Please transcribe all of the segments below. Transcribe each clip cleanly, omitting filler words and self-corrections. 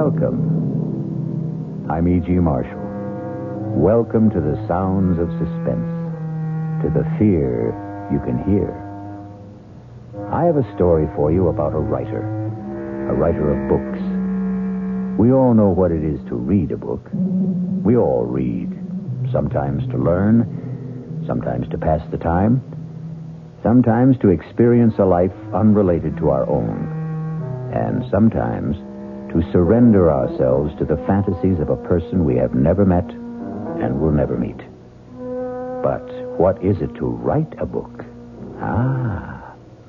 Welcome. I'm E.G. Marshall. Welcome to the sounds of suspense, to the fear you can hear. I have a story for you about a writer of books. We all know what it is to read a book. We all read, sometimes to learn, sometimes to pass the time, sometimes to experience a life unrelated to our own, and sometimes to surrender ourselves to the fantasies of a person we have never met and will never meet. But what is it to write a book?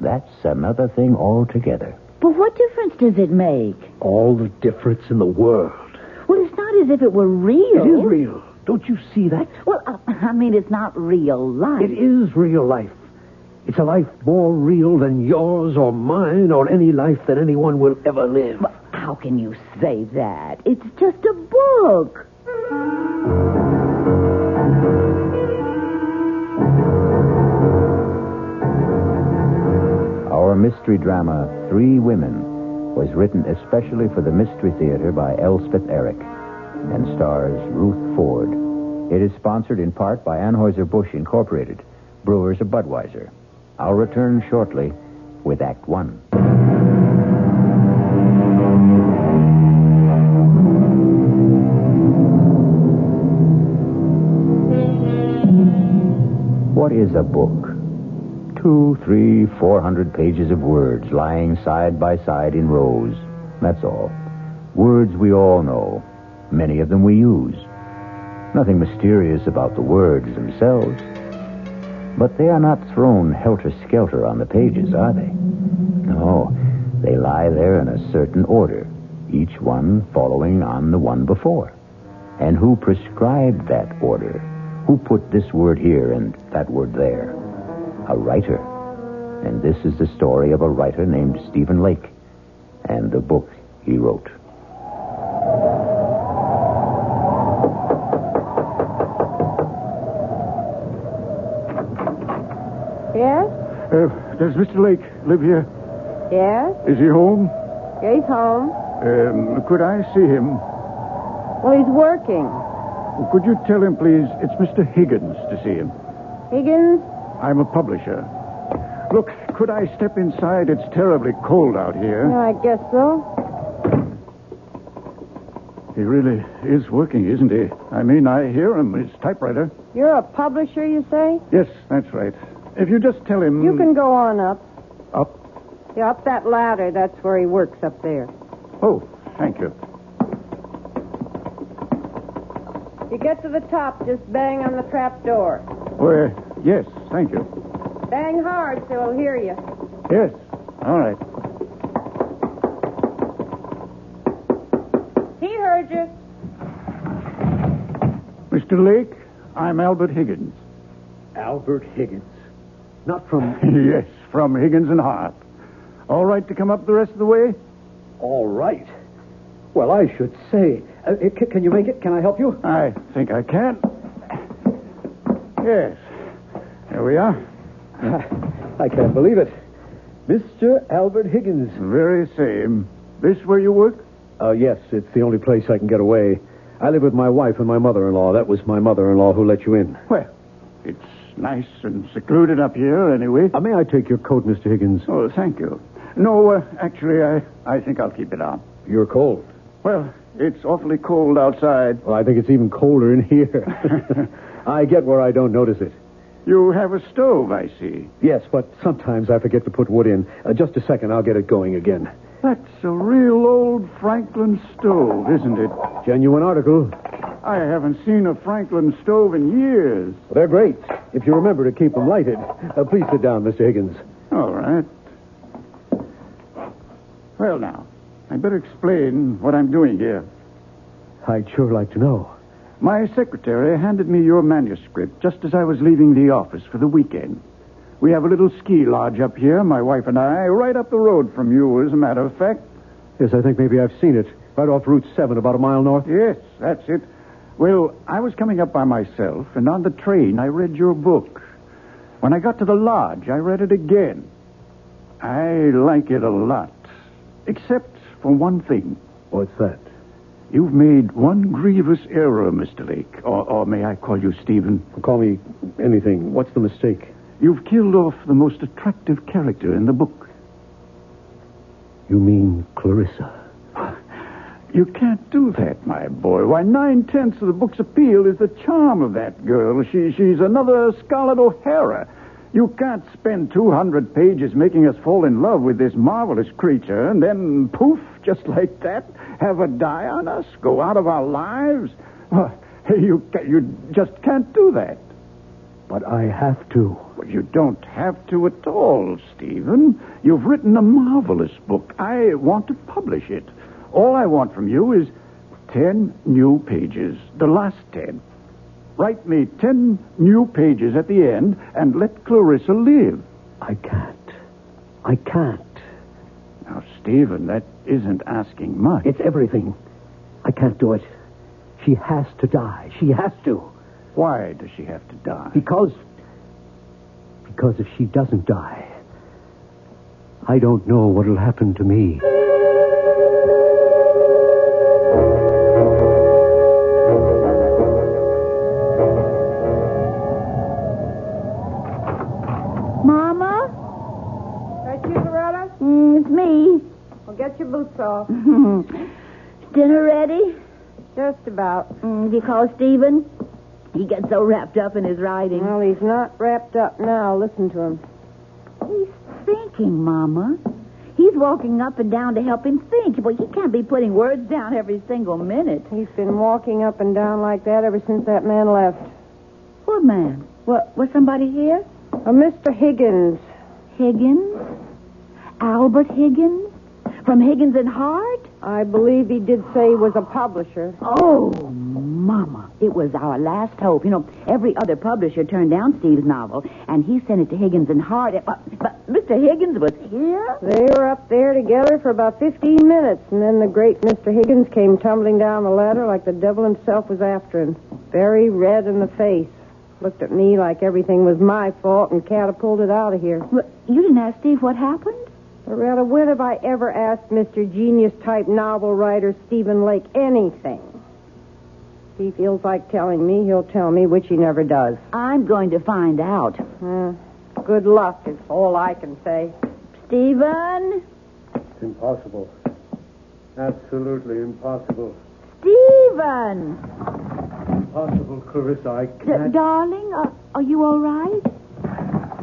That's another thing altogether. But what difference does it make? All the difference in the world. Well, it's not as if it were real. It is real. Don't you see that? Well, it's not real life. It is real life. It's a life more real than yours or mine or any life that anyone will ever live. Well, how can you say that? It's just a book. Our mystery drama, 3 Women, was written especially for the Mystery Theater by Elspeth Eric and stars Ruth Ford. It is sponsored in part by Anheuser-Busch Incorporated, brewers of Budweiser. I'll return shortly with Act 1. What is a book? 200, 300, 400 pages of words lying side by side in rows. That's all. Words we all know. Many of them we use. Nothing mysterious about the words themselves. But they are not thrown helter-skelter on the pages, are they? No, they lie there in a certain order, each one following on the one before. And who prescribed that order? Who put this word here and that word there? A writer. And this is the story of a writer named Stephen Lake and the book he wrote. Yes? Does Mr. Lake live here? Yes? Is he home? Yeah, he's home. Could I see him? Well, he's working. Could you tell him, please, it's Mr. Higgins to see him? Higgins? I'm a publisher. Look, could I step inside? It's terribly cold out here. Yeah, I guess so. He really is working, isn't he? I mean, I hear him. His typewriter. You're a publisher, you say? Yes, that's right. If you just tell him... You can go on up. Up? Yeah, up that ladder. That's where he works up there. Oh, thank you. You get to the top, just bang on the trap door. Oh, yes, thank you. Bang hard so he'll hear you. Yes, all right. He heard you. Mr. Lake, I'm Albert Higgins. Albert Higgins. Not from... Yes, from Higgins and Hart. All right to come up the rest of the way? All right. Well, I should say. Can you make it? Can I help you? I think I can. Yes. There we are. I can't believe it. Mr. Albert Higgins. Very same. This where you work? Yes, it's the only place I can get away. I live with my wife and my mother-in-law. That was my mother-in-law who let you in. Well, it's nice and secluded up here anyway. May I take your coat, Mr. Higgins? Oh, thank you. No, actually, I think I'll keep it on. You're cold. Well, it's awfully cold outside. Well, I think it's even colder in here. I get where I don't notice it. You have a stove, I see. Yes, but sometimes I forget to put wood in. Just a second, I'll get it going again. That's a real old Franklin stove, isn't it? Genuine article. I haven't seen a Franklin stove in years. Well, they're great, if you remember to keep them lighted. Please sit down, Mr. Higgins. All right. Well, now, I'd better explain what I'm doing here. I'd sure like to know. My secretary handed me your manuscript just as I was leaving the office for the weekend. We have a little ski lodge up here, my wife and I, right up the road from you, as a matter of fact. Yes, I think maybe I've seen it. Right off Route 7, about a mile north. Yes, that's it. Well, I was coming up by myself, and on the train I read your book. When I got to the lodge, I read it again. I like it a lot. Except for one thing. What's that? You've made one grievous error, Mr. Lake. Or may I call you Stephen? Call me anything. What's the mistake? You've killed off the most attractive character in the book. You mean Clarissa? You can't do that, my boy. Why, 9/10 of the book's appeal is the charm of that girl. She's another Scarlett O'Hara. You can't spend 200 pages making us fall in love with this marvelous creature and then, poof, just like that, have her die on us, go out of our lives. Well, you just can't do that. But I have to. Well, you don't have to at all, Stephen. You've written a marvelous book. I want to publish it. All I want from you is 10 new pages, the last 10. Write me 10 new pages at the end and let Clarissa live. I can't. Now, Stephen, that isn't asking much. It's everything. I can't do it. She has to die. She has to. Why does she have to die? Because if she doesn't die, I don't know what'll happen to me. Mama? That you, Loretta? It's me. Well, get your boots off. Dinner ready? Just about. If you call Stephen, he gets so wrapped up in his writing. Well, he's not wrapped up now. Listen to him. He's thinking, Mama. He's walking up and down to help him think. Well, he can't be putting words down every single minute. He's been walking up and down like that ever since that man left. What man? Was somebody here? A Mr. Higgins. Higgins? Albert Higgins? From Higgins and Hart? I believe he did say he was a publisher. Oh, Mama, it was our last hope. You know, every other publisher turned down Steve's novel, and he sent it to Higgins and Hart. But Mr. Higgins was here? They were up there together for about 15 minutes, and then the great Mr. Higgins came tumbling down the ladder like the devil himself was after him. Very red in the face. Looked at me like everything was my fault and catapulted out of here. Well, you didn't ask Steve what happened? Loretta, when have I ever asked Mr. Genius-type novel writer Stephen Lake anything? If he feels like telling me, he'll tell me, which he never does. I'm going to find out. Good luck is all I can say. Stephen? It's impossible. Absolutely impossible. Stephen! Impossible, Clarissa. I can't. Darling, are you all right?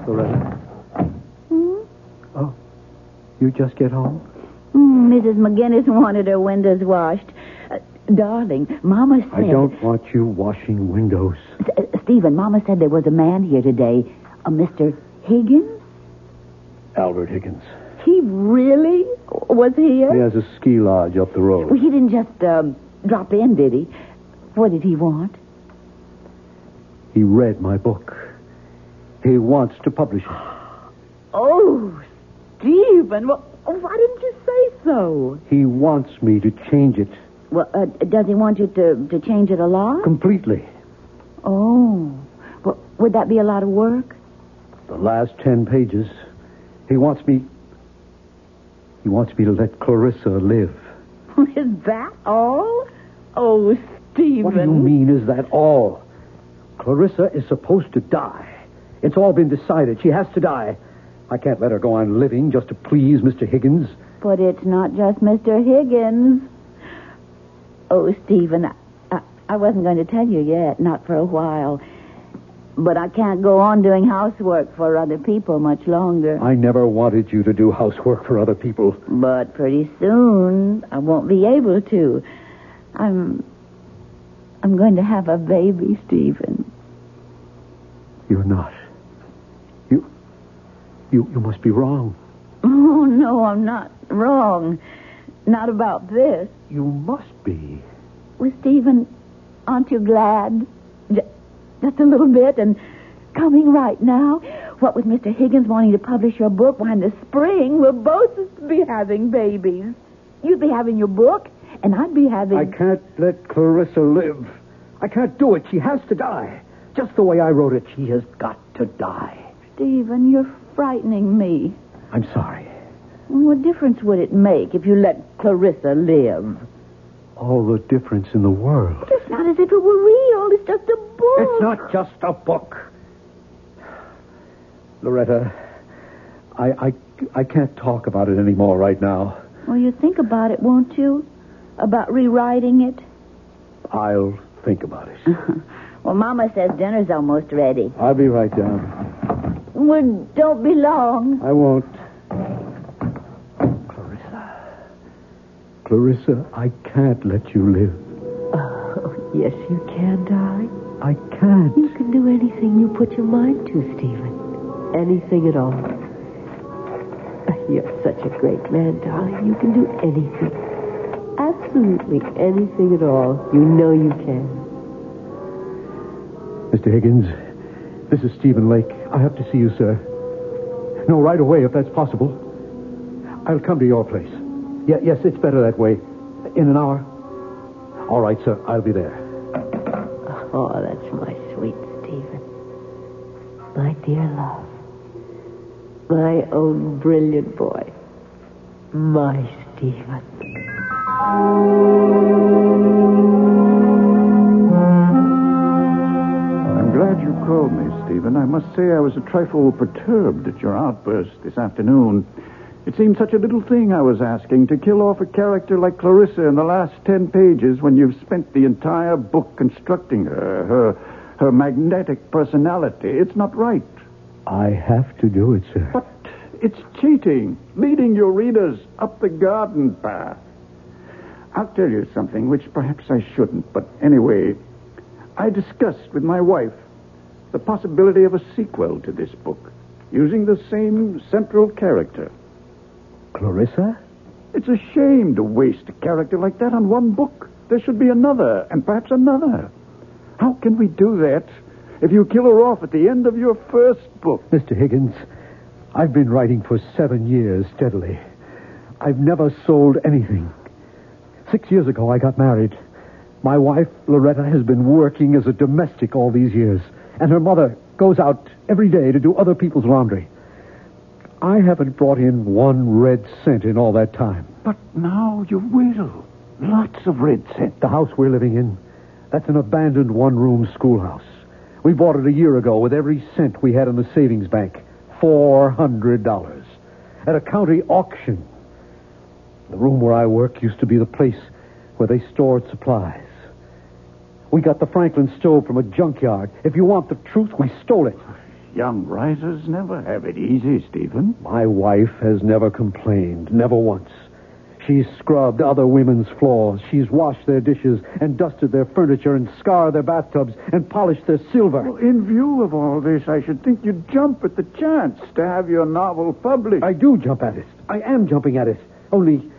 Loretta? Oh, you just get home? Mrs. McGinnis wanted her windows washed. Darling, Mama said... I don't want you washing windows. Stephen, Mama said there was a man here today, a Mr. Higgins? Albert Higgins. He really was here? He has a ski lodge up the road. Well, he didn't just drop in, did he? What did he want? He read my book. He wants to publish it. Oh, Stephen, well, why didn't you say so? He wants me to change it. Well, does he want you to change it a lot? Completely. Oh. Well, would that be a lot of work? The last 10 pages. He wants me to let Clarissa live. Is that all? Oh, Stephen. What do you mean, is that all? Clarissa is supposed to die. It's all been decided. She has to die. I can't let her go on living just to please Mr. Higgins. But it's not just Mr. Higgins. Oh, Stephen, I wasn't going to tell you yet, not for a while. But I can't go on doing housework for other people much longer. I never wanted you to do housework for other people. But pretty soon, I won't be able to. I'm going to have a baby, Stephen. You're not. You must be wrong. Oh, no, I'm not wrong. Not about this. You must be. Well, Stephen, aren't you glad? Just a little bit, and coming right now. What with Mr. Higgins wanting to publish your book, why in the spring we'll both be having babies. You'd be having your book, and I'd be having... I can't let Clarissa live. I can't do it. She has to die. Just the way I wrote it, she has got to die. Stephen, you're frightening me. I'm sorry. What difference would it make if you let Clarissa live? all the difference in the world. It's not as if it were real. It's just a book. It's not just a book. Loretta, I can't talk about it anymore right now. Well, you think about it, won't you? About rewriting it? I'll think about it. Well, Mama says dinner's almost ready. I'll be right down. Well, don't be long. I won't. Clarissa, I can't let you live. Oh, yes, you can, darling. I can't. You can do anything you put your mind to, Stephen. Anything at all. You're such a great man, darling. You can do anything. Absolutely anything at all. You know you can. Mr. Higgins, this is Stephen Lake. I have to see you, sir. No, right away, if that's possible. I'll come to your place. Yes, it's better that way. In an hour. All right, sir. I'll be there. Oh, that's my sweet Stephen. My dear love. My own brilliant boy. My Stephen. I'm glad you called me, Stephen. I must say I was a trifle perturbed at your outburst this afternoon. It seemed such a little thing I was asking, to kill off a character like Clarissa in the last 10 pages when you've spent the entire book constructing her magnetic personality. It's not right. I have to do it, sir. But it's cheating, leading your readers up the garden path. I'll tell you something which perhaps I shouldn't, but anyway, I discussed with my wife the possibility of a sequel to this book, using the same central character. Clarissa? It's a shame to waste a character like that on one book. There should be another, and perhaps another. How can we do that if you kill her off at the end of your first book? Mr. Higgins, I've been writing for 7 years steadily. I've never sold anything. 6 years ago, I got married. My wife, Loretta, has been working as a domestic all these years, and her mother goes out every day to do other people's laundry. I haven't brought in 1 red cent in all that time. But now you will. Lots of red cent. The house we're living in, that's an abandoned one-room schoolhouse. We bought it a year ago with every cent we had in the savings bank. $400. At a county auction. The room where I work used to be the place where they stored supplies. We got the Franklin stove from a junkyard. If you want the truth, we stole it. Young risers never have it easy, Stephen. My wife has never complained, never once. She's scrubbed other women's floors. She's washed their dishes and dusted their furniture and scoured their bathtubs and polished their silver. Well, in view of all this, I should think you'd jump at the chance to have your novel published. I do jump at it. I am jumping at it. Only,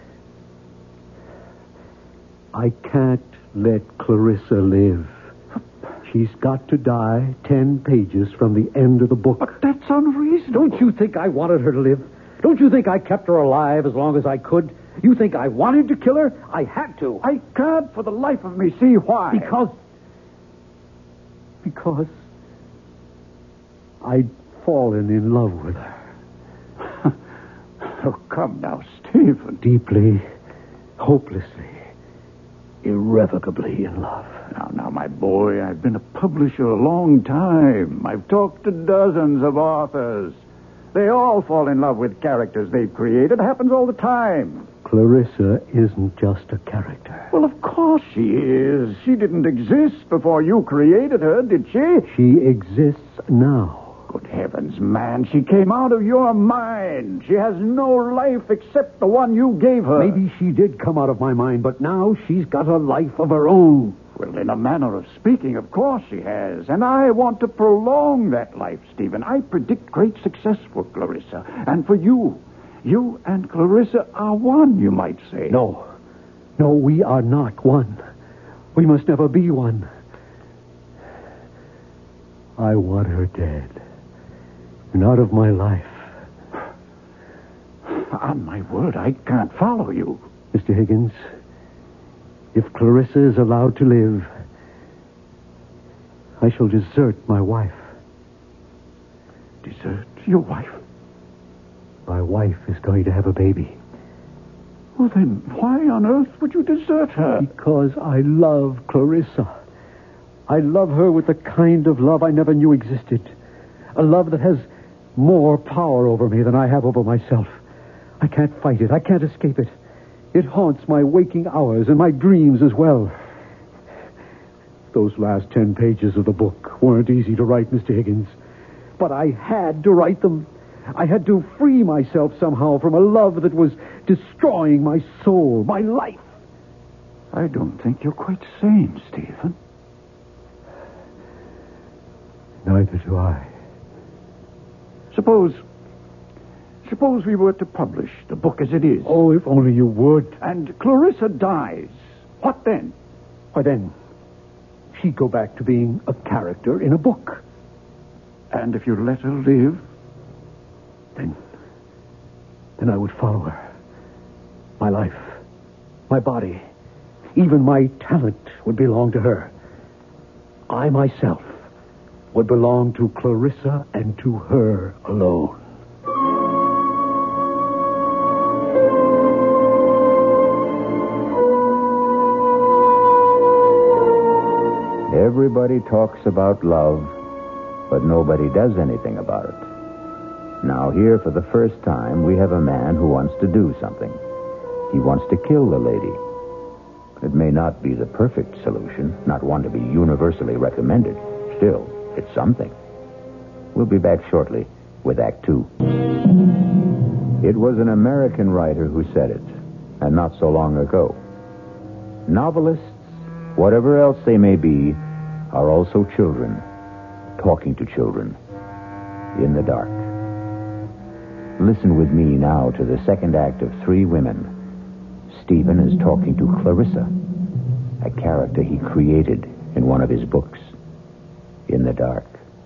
I can't let Clarissa live. She's got to die 10 pages from the end of the book. But that's unreasonable. Don't you think I wanted her to live? Don't you think I kept her alive as long as I could? You think I wanted to kill her? I had to. I can't for the life of me see why. Because I'd fallen in love with her. Oh, come now, Stephen. Deeply, hopelessly, irrevocably in love. Now, my boy, I've been a publisher a long time. I've talked to dozens of authors. They all fall in love with characters they've created. It happens all the time. Clarissa isn't just a character. Well, of course she is. She didn't exist before you created her, did she? She exists now. Good heavens, man. She came out of your mind. She has no life except the one you gave her. Maybe she did come out of my mind, but now she's got a life of her own. Well, in a manner of speaking, of course she has. And I want to prolong that life, Stephen. I predict great success for Clarissa. And for you. You and Clarissa are one, you might say. No, we are not one. We must never be one. I want her dead. And out of my life. On my word, I can't follow you. Mr. Higgins, if Clarissa is allowed to live, I shall desert my wife. Desert your wife? My wife is going to have a baby. Well, then, why on earth would you desert her? Because I love Clarissa. I love her with the kind of love I never knew existed. A love that has more power over me than I have over myself. I can't fight it. I can't escape it. It haunts my waking hours and my dreams as well. Those last 10 pages of the book weren't easy to write, Mr. Higgins. But I had to write them. I had to free myself somehow from a love that was destroying my soul, my life. I don't think you're quite sane, Stephen. Neither do I. Suppose we were to publish the book as it is. Oh, if only you would. And Clarissa dies. What then? Why then, she'd go back to being a character in a book. And if you let her live? Then I would follow her. My life, my body, even my talent would belong to her. I myself would belong to Clarissa and to her alone. Everybody talks about love, but nobody does anything about it. Now, here for the first time, we have a man who wants to do something. He wants to kill the lady. It may not be the perfect solution, not one to be universally recommended. Still, it's something. We'll be back shortly with Act Two. It was an American writer who said it, and not so long ago. Novelists, whatever else they may be, are also children, talking to children in the dark. Listen with me now to the second act of Three Women. Stephen is talking to Clarissa, a character he created in one of his books, In the Dark.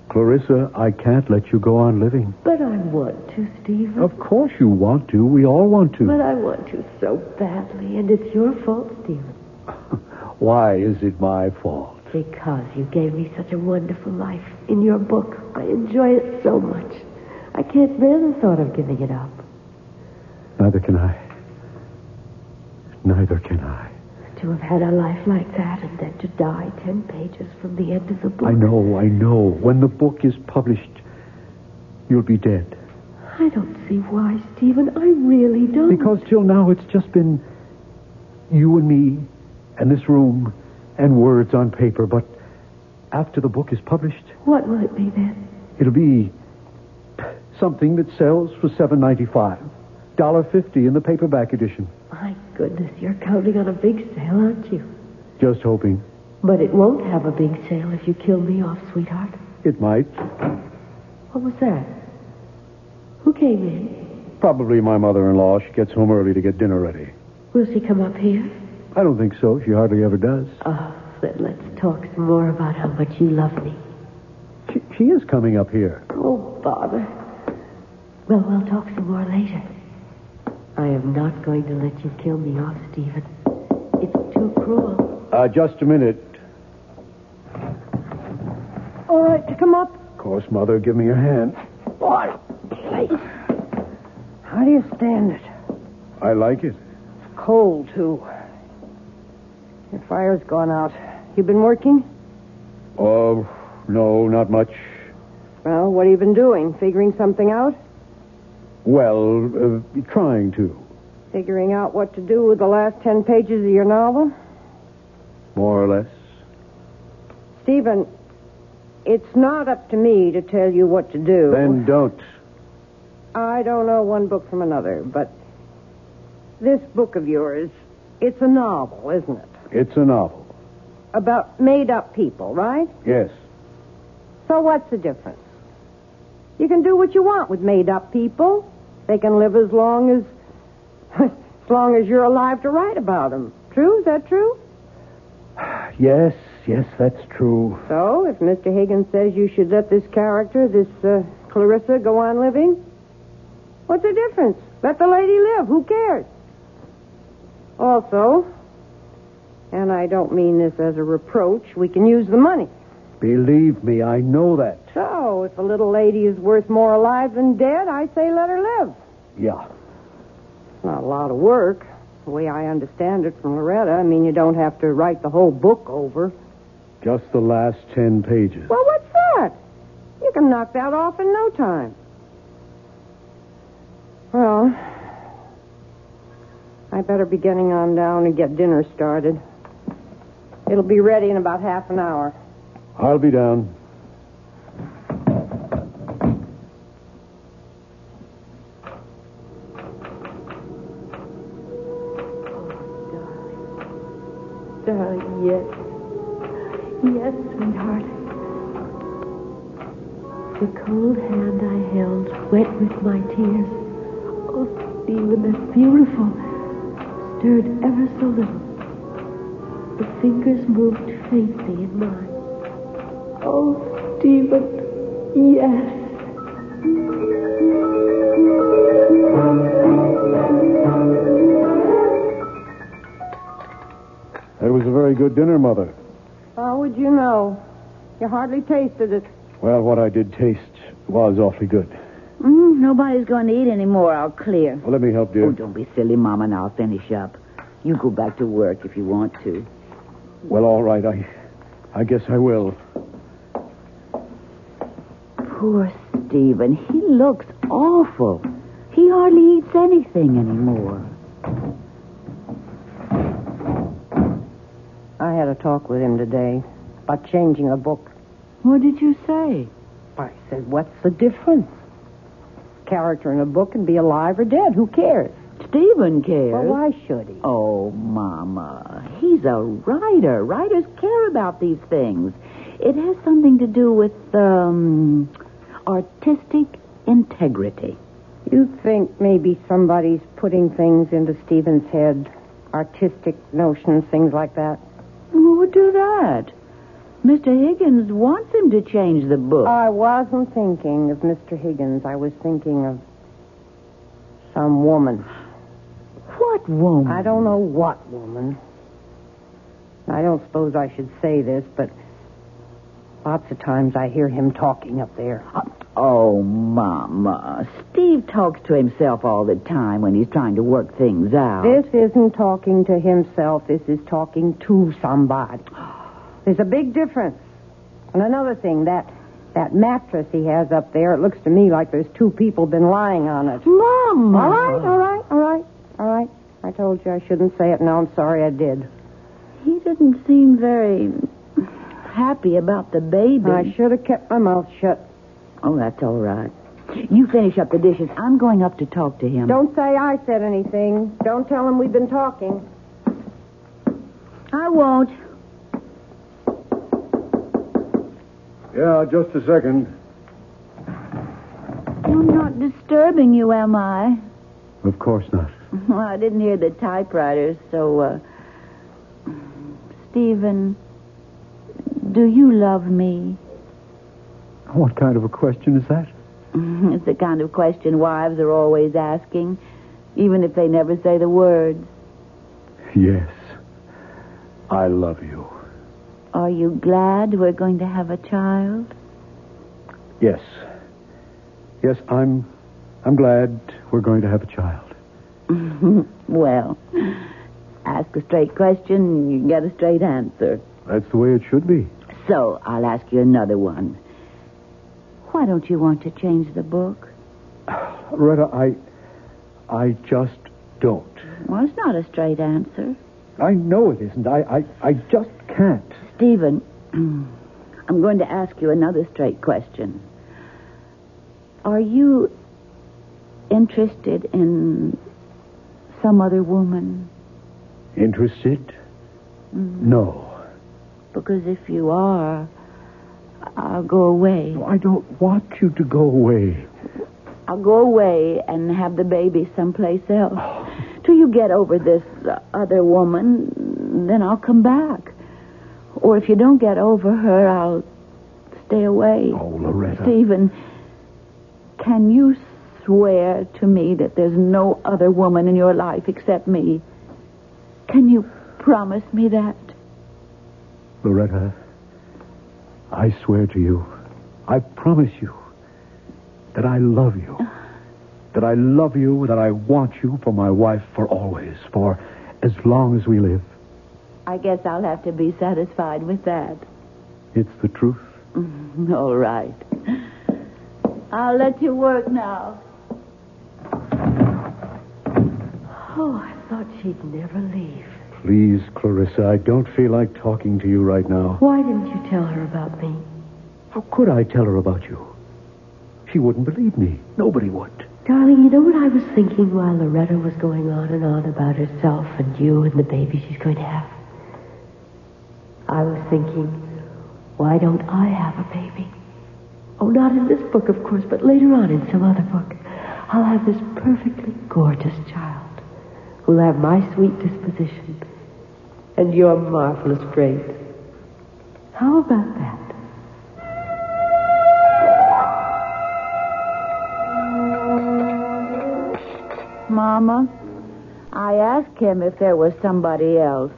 Clarissa, I can't let you go on living. But I want to, Stephen. Of course you want to. We all want to. But I want to so badly, and it's your fault, Stephen. Why is it my fault? Because you gave me such a wonderful life in your book. I enjoy it so much. I can't bear the thought of giving it up. Neither can I. Neither can I. To have had a life like that and then to die 10 pages from the end of the book. I know. When the book is published, you'll be dead. I don't see why, Stephen. I really don't. Because till now it's just been you and me and this room and words on paper. But after the book is published... What will it be then? It'll be something that sells for $7.95. $1.50 in the paperback edition. My goodness, you're counting on a big sale, aren't you? Just hoping. But it won't have a big sale if you kill me off, sweetheart. It might. What was that? Who came in? Probably my mother-in-law. She gets home early to get dinner ready. Will she come up here? I don't think so. She hardly ever does. Oh, then let's talk some more about how much you love me. She is coming up here. Oh, bother. Well, we'll talk some more later. I am not going to let you kill me off, Stephen. It's too cruel. Just a minute. All right, to come up. Of course, Mother. Give me your hand. What a place. How do you stand it? I like it. It's cold, too. Your fire's gone out. You been working? Oh, no, not much. Well, what have you been doing? Figuring something out? Well, trying to. Figuring out what to do with the last 10 pages of your novel? More or less. Stephen, it's not up to me to tell you what to do. Then don't. I don't know one book from another, but this book of yours, it's a novel, isn't it? It's a novel. About made-up people, right? Yes. So what's the difference? You can do what you want with made-up people. They can live as long as you're alive to write about them. True? Is that true? Yes, that's true. So, if Mr. Higgins says you should let this character, this Clarissa, go on living, what's the difference? Let the lady live. Who cares? Also, and I don't mean this as a reproach, we can use the money. Believe me, I know that. So, if a little lady is worth more alive than dead, I say let her live. Yeah. Not a lot of work. The way I understand it from Loretta, I mean, you don't have to write the whole book over. Just the last 10 pages. Well, what's that? You can knock that off in no time. Well, I better be getting on down and get dinner started. It'll be ready in about half an hour. I'll be down. Darling, yes. Yes, sweetheart. The cold hand I held, wet with my tears. Oh, Stephen, that's beautiful. Stirred ever so little. The fingers moved faintly in mine. Oh, Stephen, yes. That was a very good dinner, Mother. How would you know? You hardly tasted it. Well, what I did taste was awfully good. Nobody's going to eat any more. I'll clear. Well, let me help, dear. Oh, don't be silly, Mama, and I'll finish up. You go back to work if you want to. Well, all right. I guess I will. Poor Stephen. He looks awful. He hardly eats anything anymore. I had a talk with him today about changing a book. What did you say? I said, what's the difference? Character in a book can be alive or dead. Who cares? Stephen cares. Well, why should he? Oh, Mama. He's a writer. Writers care about these things. It has something to do with, artistic integrity. You think maybe somebody's putting things into Stephen's head? Artistic notions, things like that? Who would do that? Mr. Higgins wants him to change the book. I wasn't thinking of Mr. Higgins. I was thinking of some woman. What woman? I don't know what woman. I don't suppose I should say this, but lots of times I hear him talking up there. Oh, Mama. Steve talks to himself all the time when he's trying to work things out. This isn't talking to himself. This is talking to somebody. There's a big difference. And another thing, that mattress he has up there, it looks to me like there's two people been lying on it. Mama! All right. I told you I shouldn't say it. Now I'm sorry I did. He didn't seem very happy about the baby. I should have kept my mouth shut. Oh, that's all right. You finish up the dishes. I'm going up to talk to him. Don't say I said anything. Don't tell him we've been talking. I won't. Yeah, just a second. I'm not disturbing you, am I? Of course not. Well, I didn't hear the typewriter, so, Stephen, do you love me? What kind of a question is that? It's the kind of question wives are always asking, even if they never say the words. Yes. I love you. Are you glad we're going to have a child? Yes. Yes, I'm glad we're going to have a child. Well, ask a straight question and you get a straight answer. That's the way it should be. So, I'll ask you another one. Why don't you want to change the book? Loretta, I just don't. Well, it's not a straight answer. I know it isn't. I just can't. Stephen, I'm going to ask you another straight question. Are you interested in some other woman? Interested? No. Because if you are, I'll go away. No, I don't want you to go away. I'll go away and have the baby someplace else. Till you get over this other woman, then I'll come back. Or if you don't get over her, I'll stay away. Oh, Loretta. Stephen, can you swear to me that there's no other woman in your life except me? Can you promise me that? Loretta, I swear to you, I promise you that I love you. that I love you, that I want you for my wife for always, for as long as we live. I guess I'll have to be satisfied with that. It's the truth. All right. I'll let you work now. Oh, I thought she'd never leave. Please, Clarissa, I don't feel like talking to you right now. Why didn't you tell her about me? How could I tell her about you? She wouldn't believe me. Nobody would. Darling, you know what I was thinking while Loretta was going on and on about herself and you and the baby she's going to have? I was thinking, why don't I have a baby? Oh, not in this book, of course, but later on in some other book. I'll have this perfectly gorgeous child who'll have my sweet disposition and your marvelous grace. How about that? Mama, I asked him if there was somebody else,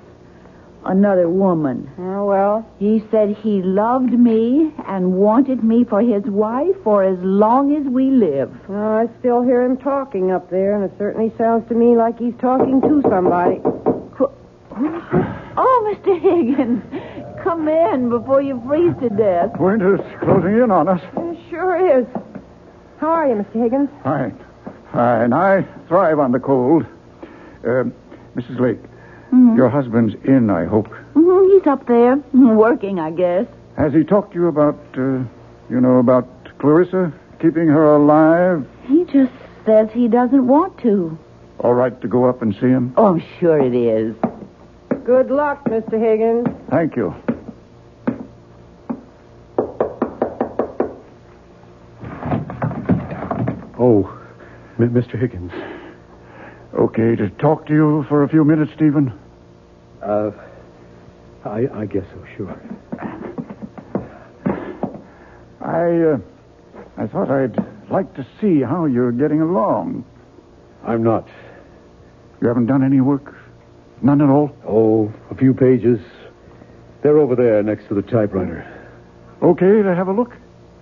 another woman. Oh, well. He said he loved me and wanted me for his wife for as long as we live. Well, I still hear him talking up there, and it certainly sounds to me like he's talking to somebody. Oh, Mr. Higgins, come in before you freeze to death. Winter's closing in on us. It sure is. How are you, Mr. Higgins? Fine. Fine. I thrive on the cold. Mrs. Lake, your husband's in, I hope. He's up there, working, I guess. Has he talked to you about, about Clarissa, keeping her alive? He just says he doesn't want to. All right to go up and see him? Oh, I'm sure it is. Good luck, Mr. Higgins. Thank you. Oh, Mr. Higgins. Okay to talk to you for a few minutes, Stephen? I guess so, sure. I thought I'd like to see how you're getting along. I'm not. You haven't done any work? None at all? Oh, a few pages. They're over there next to the typewriter. Okay to have a look?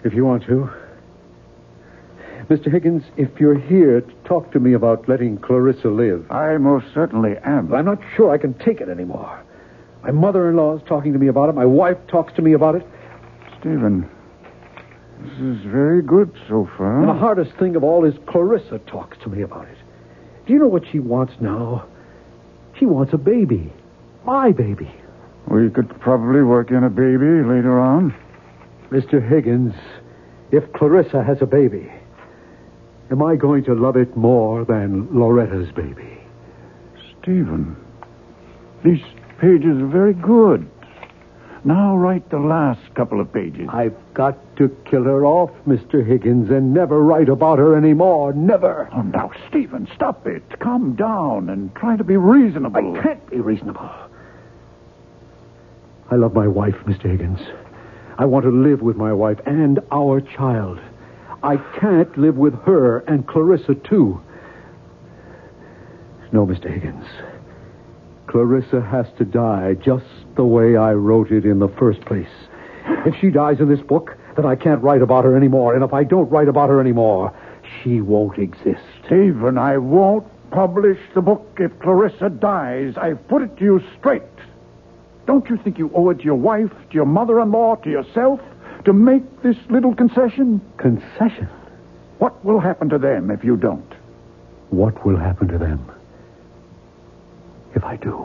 If you want to. Mr. Higgins, if you're here to talk to me about letting Clarissa live. I most certainly am. I'm not sure I can take it anymore. My mother-in-law is talking to me about it. My wife talks to me about it. Stephen, this is very good so far. And the hardest thing of all is Clarissa talks to me about it. Do you know what she wants now? She wants a baby. My baby. We could probably work in a baby later on. Mr. Higgins, if Clarissa has a baby, am I going to love it more than Loretta's baby? Stephen, these pages are very good. Now write the last couple of pages. I've got to kill her off, Mr. Higgins, and never write about her anymore. Never. Oh, now, Stephen, stop it. Calm down and try to be reasonable. I can't be reasonable. I love my wife, Mr. Higgins. I want to live with my wife and our child. I can't live with her and Clarissa, too. No, Mr. Higgins. Clarissa has to die just the way I wrote it in the first place. If she dies in this book, then I can't write about her anymore. And if I don't write about her anymore, she won't exist. Stephen, I won't publish the book if Clarissa dies. I've put it to you straight. Don't you think you owe it to your wife, to your mother-in-law, to yourself, to make this little concession? Concession? What will happen to them if you don't? What will happen to them if I do?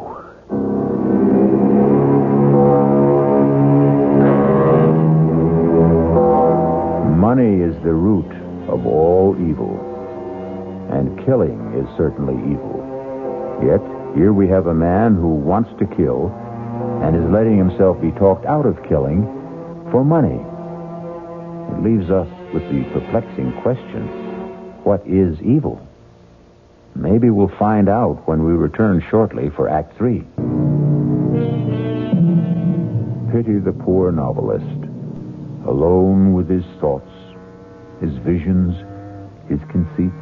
Money is the root of all evil, and killing is certainly evil. Yet, here we have a man who wants to kill and is letting himself be talked out of killing for money. It leaves us with the perplexing question, what is evil? Maybe we'll find out when we return shortly for Act 3. Pity the poor novelist, alone with his thoughts, his visions, his conceits,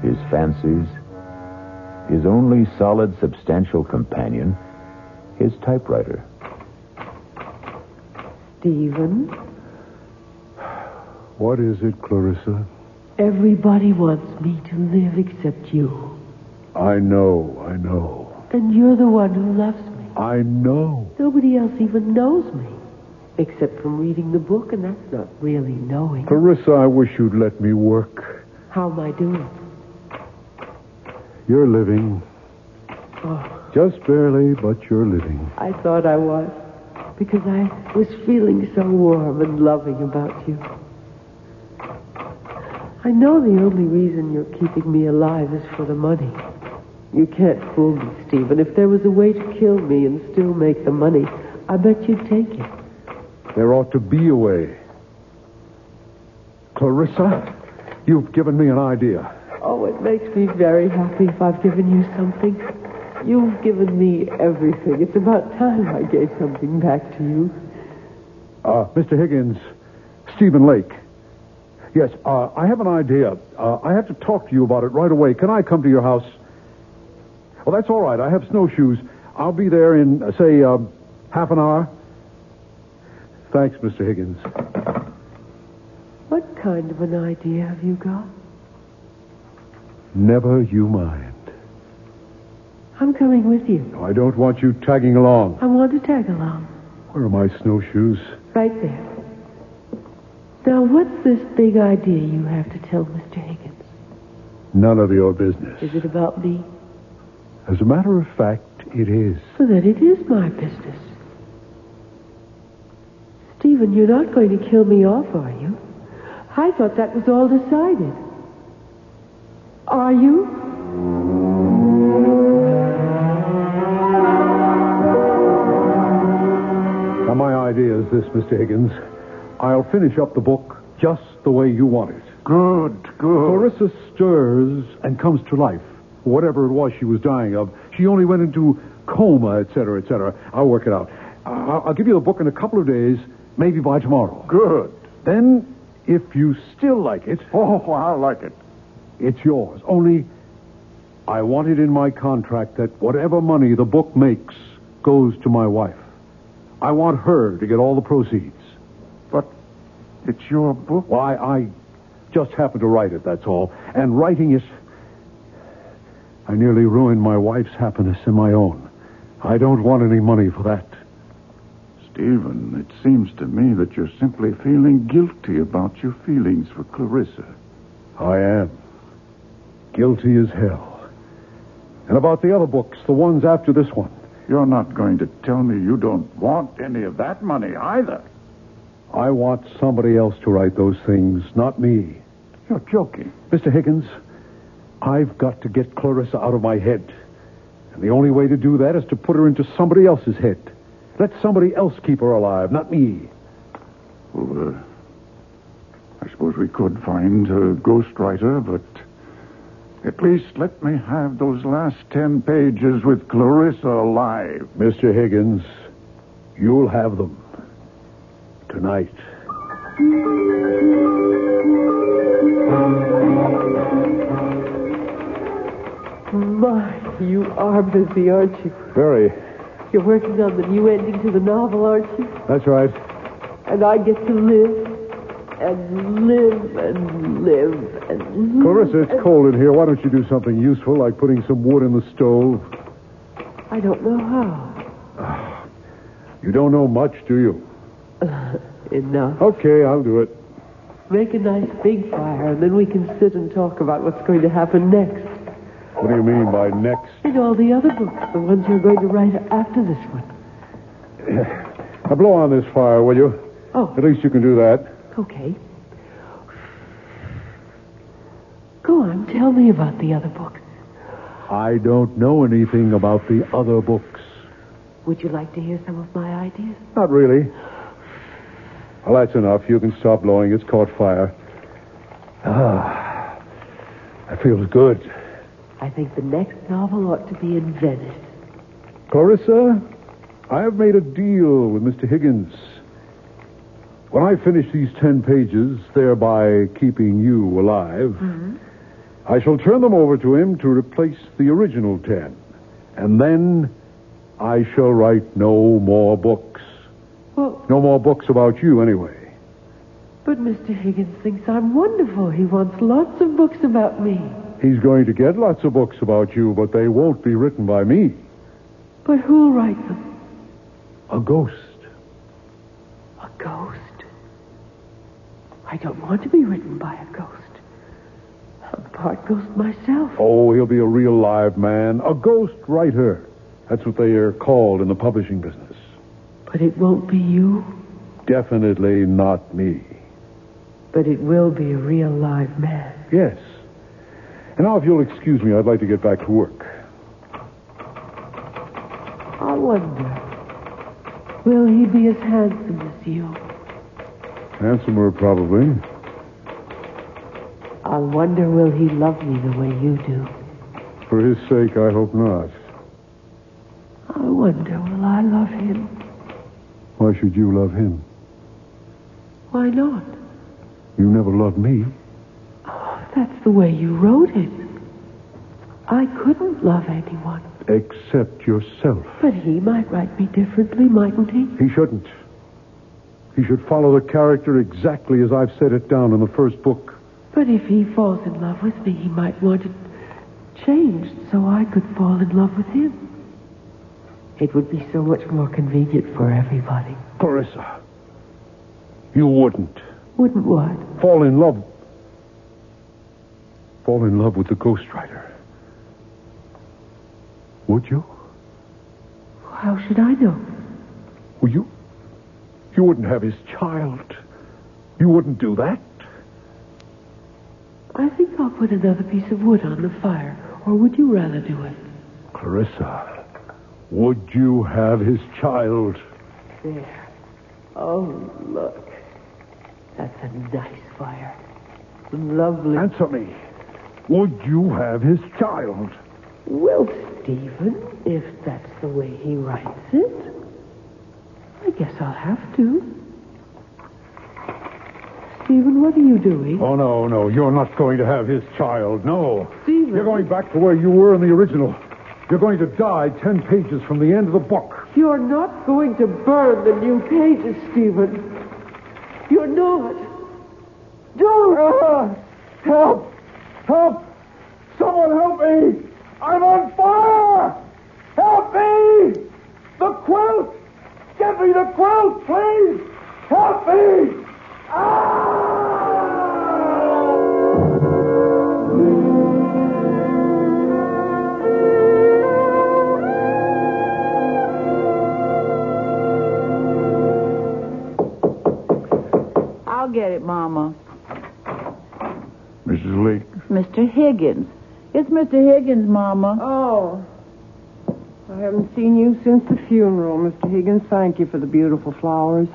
his fancies, his only solid, substantial companion, his typewriter. Stephen? What is it, Clarissa? Everybody wants me to live except you. I know. And you're the one who loves me. I know. Nobody else even knows me. Except from reading the book, and that's not really knowing. Clarissa, I wish you'd let me work. How am I doing? You're living. Oh, Just barely, but you're living. I thought I was. Because I was feeling so warm and loving about you. I know the only reason you're keeping me alive is for the money. You can't fool me, Stephen. If there was a way to kill me and still make the money, I bet you'd take it. There ought to be a way. Clarissa, you've given me an idea. Oh, it makes me very happy if I've given you something. You've given me everything. It's about time I gave something back to you. Mr. Higgins, Stephen Lake. Yes, I have an idea. I have to talk to you about it right away. Can I come to your house? Well, that's all right. I have snowshoes. I'll be there in, say, half an hour. Thanks, Mr. Higgins. What kind of an idea have you got? Never you mind. I'm coming with you. I don't want you tagging along. I want to tag along. Where are my snowshoes? Right there. Now, what's this big idea you have to tell Mr. Higgins? None of your business. Is it about me? As a matter of fact, it is. So then it is my business. Stephen, you're not going to kill me off, are you? I thought that was all decided. Are you? Now, my idea is this, Mr. Higgins. I'll finish up the book just the way you want it. Good. Clarissa stirs and comes to life. Whatever it was she was dying of, she only went into coma, etc., etc. I'll work it out. I'll give you the book in a couple of days, maybe by tomorrow. Good. Then, if you still like it... Oh, I like it. It's yours. Only, I want it in my contract that whatever money the book makes goes to my wife. I want her to get all the proceeds. But it's your book. Why, I just happened to write it, that's all. And writing it... I nearly ruined my wife's happiness and my own. I don't want any money for that. Stephen, it seems to me that you're simply feeling guilty about your feelings for Clarissa. I am. Guilty as hell. And about the other books, the ones after this one. You're not going to tell me you don't want any of that money either. I want somebody else to write those things, not me. You're joking. Mr. Higgins, I've got to get Clarissa out of my head. And the only way to do that is to put her into somebody else's head. Let somebody else keep her alive, not me. Well, I suppose we could find a ghostwriter, but at least let me have those last 10 pages with Clarissa alive. Mr. Higgins, you'll have them. Tonight. My, you are busy, aren't you? Very. You're working on the new ending to the novel, aren't you? That's right. And I get to live and live and live and live. Clarissa, it's cold in here. Why don't you do something useful, like putting some wood in the stove? I don't know how. You don't know much, do you? Enough. Okay, I'll do it. Make a nice big fire, and then we can sit and talk about what's going to happen next. What do you mean by next? And all the other books, the ones you're going to write after this one. Now blow on this fire, will you? Oh. At least you can do that. Okay. Go on, tell me about the other books. I don't know anything about the other books. Would you like to hear some of my ideas? Not really. Well, that's enough. You can stop blowing. It's caught fire. That feels good. I think the next novel ought to be in Venice. Clarissa, I have made a deal with Mr. Higgins. When I finish these 10 pages, thereby keeping you alive, I shall turn them over to him to replace the original 10. And then I shall write no more books. Well, No more books about you, anyway. But Mr. Higgins thinks I'm wonderful. He wants lots of books about me. He's going to get lots of books about you, but they won't be written by me. But who'll write them? A ghost. A ghost? I don't want to be written by a ghost. I'm part ghost myself. Oh, he'll be a real live man. A ghost writer. That's what they are called in the publishing business. But it won't be you. Definitely not me. But it will be a real live man. Yes. And now, if you'll excuse me, I'd like to get back to work. I wonder, will he be as handsome as you? Handsomer, probably. I wonder, will he love me the way you do? For his sake, I hope not. I wonder, will I love him? Why should you love him? Why not? You never loved me. Oh, that's the way you wrote it. I couldn't love anyone. Except yourself. But he might write me differently, mightn't he? He shouldn't. He should follow the character exactly as I've set it down in the first book. But if he falls in love with me, he might want it changed so I could fall in love with him. It would be so much more convenient for everybody. Clarissa, you wouldn't. Wouldn't what? Fall in love with the ghostwriter. Would you? How should I know? Well, you wouldn't have his child. You wouldn't do that. I think I'll put another piece of wood on the fire. Or would you rather do it? Clarissa, would you have his child? There. Oh, look. That's a nice fire. Lovely. Answer me. Would you have his child? Well, Stephen, if that's the way he writes it, I guess I'll have to. Stephen, what are you doing? Oh, no. You're not going to have his child. No. Stephen. You're going back to where you were in the original. You're going to die 10 pages from the end of the book. You're not going to burn the new pages, Stephen. You're not. Don't. Help! Help! Someone help me! I'm on fire! Help me! The quilt! Get me the quilt, please! Help me! I'll get it, Mama. Mrs. Lake. Mr. Higgins. It's Mr. Higgins, Mama. Oh. I haven't seen you since the funeral, Mr. Higgins. Thank you for the beautiful flowers.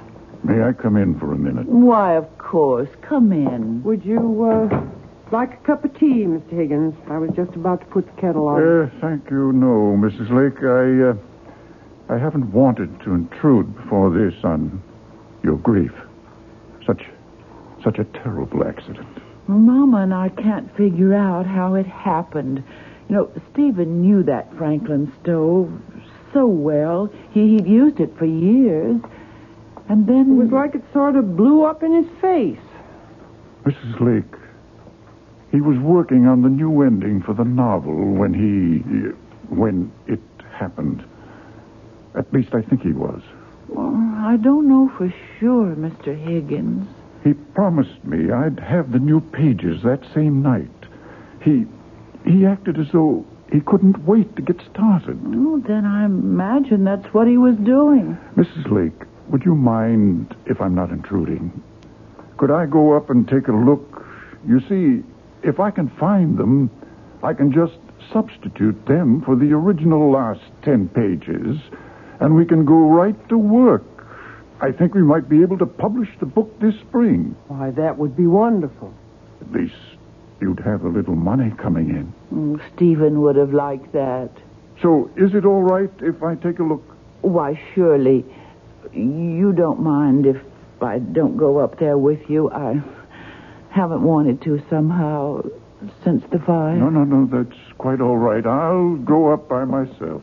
May I come in for a minute? Why, of course. Come in. Would you, like a cup of tea, Mr. Higgins? I was just about to put the kettle on. Thank you, no, Mrs. Lake. I haven't wanted to intrude before this on your grief. Such a terrible accident. Mama and I can't figure out how it happened. You know, Stephen knew that Franklin stove so well. He'd used it for years. And then... It was like it sort of blew up in his face. Mrs. Lake, he was working on the new ending for the novel when it happened. At least I think he was. Well, I don't know for sure, Mr. Higgins. He promised me I'd have the new pages that same night. He acted as though he couldn't wait to get started. Oh, then I imagine that's what he was doing. Mrs. Lake, would you mind if I'm not intruding? Could I go up and take a look? You see, if I can find them, I can just substitute them for the original last 10 pages, and we can go right to work. I think we might be able to publish the book this spring. Why, that would be wonderful. At least you'd have a little money coming in. Stephen would have liked that. So, is it all right if I take a look? Why, surely. You don't mind if I don't go up there with you? I haven't wanted to somehow since the fire. No, that's quite all right. I'll go up by myself.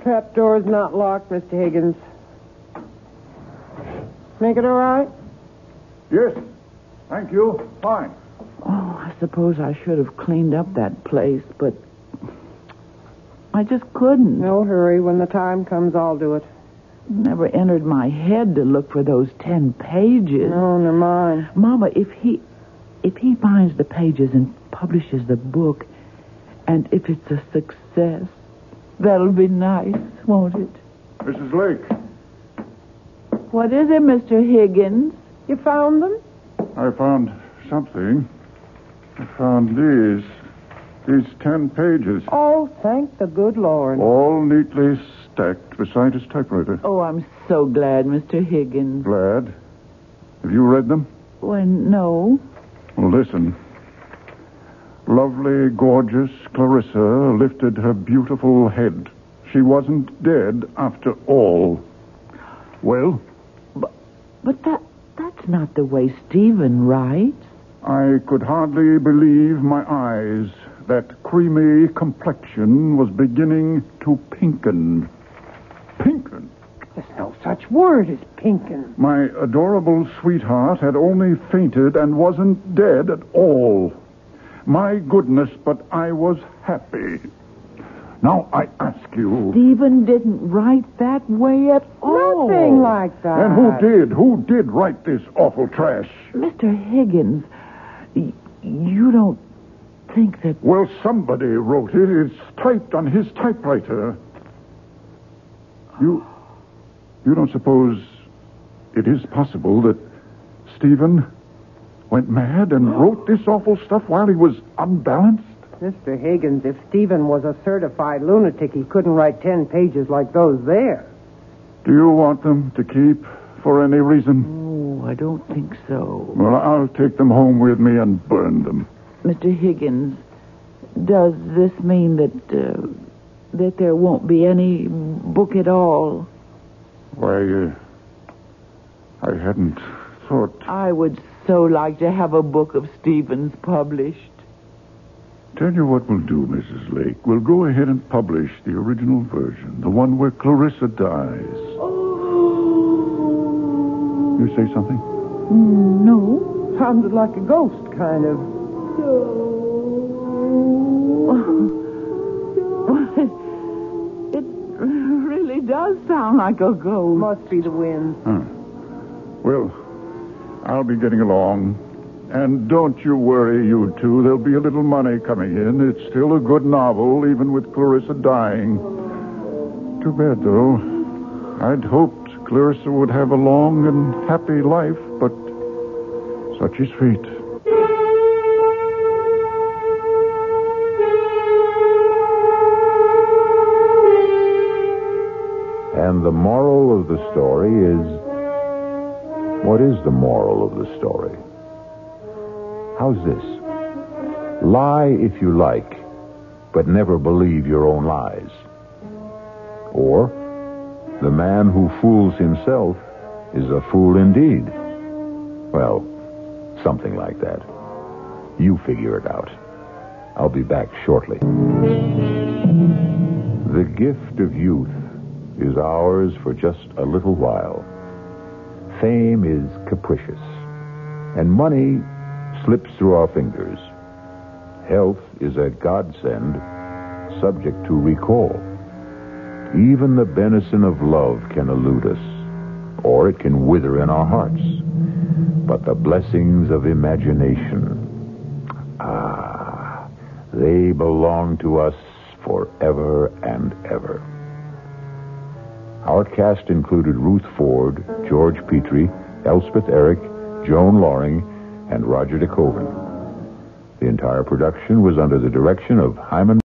Trapdoor's not locked, Mr. Higgins. Make it all right? Yes. Thank you. Fine. Oh, I suppose I should have cleaned up that place, but I just couldn't. No hurry. When the time comes, I'll do it. Never entered my head to look for those 10 pages. No, they're mine. Mama, if he finds the pages and publishes the book, and if it's a success, that'll be nice, won't it? Mrs. Lake. What is it, Mr. Higgins? You found them? I found something. I found these 10 pages. Oh, thank the good Lord. All neatly stacked beside his typewriter. Oh, I'm so glad, Mr. Higgins. Glad. Have you read them? Well, no. Well, listen. Lovely, gorgeous Clarissa lifted her beautiful head. She wasn't dead after all. Well? But that's not the way Stephen writes. I could hardly believe my eyes. That creamy complexion was beginning to pinken. Pinken? There's no such word as pinkin. My adorable sweetheart had only fainted and wasn't dead at all. My goodness, but I was happy. Now, I ask you... Stephen didn't write that way at all. Nothing like that. And who did? Who did write this awful trash? Mr. Higgins, you don't think that... Well, somebody wrote it. It's typed on his typewriter. You don't suppose it is possible that Stephen went mad and wrote this awful stuff while he was unbalanced? Mr. Higgins, if Stephen was a certified lunatic, he couldn't write 10 pages like those there. Do you want them to keep for any reason? Oh, I don't think so. Well, I'll take them home with me and burn them. Mr. Higgins, does this mean that there won't be any book at all? Why, I hadn't thought... I would so like to have a book of Stephen's published. Tell you what we'll do, Mrs. Lake. We'll go ahead and publish the original version, the one where Clarissa dies. Oh. You say something? No. Sounded like a ghost, kind of. It really does sound like a ghost. Must be the wind. Huh. Well, I'll be getting along. And don't you worry, you two. There'll be a little money coming in. It's still a good novel, even with Clarissa dying. Too bad, though. I'd hoped Clarissa would have a long and happy life, but such is fate. And the moral of the story is... What is the moral of the story? How's this? Lie if you like, but never believe your own lies. Or, the man who fools himself is a fool indeed. Well, something like that. You figure it out. I'll be back shortly. The gift of youth is ours for just a little while. Fame is capricious, and money slips through our fingers. Health is a godsend, subject to recall. Even the benison of love can elude us, or it can wither in our hearts. But the blessings of imagination, they belong to us forever and ever. Our cast included Ruth Ford, George Petrie, Elspeth Eric, Joan Loring, and Roger DeKoven. The entire production was under the direction of Hyman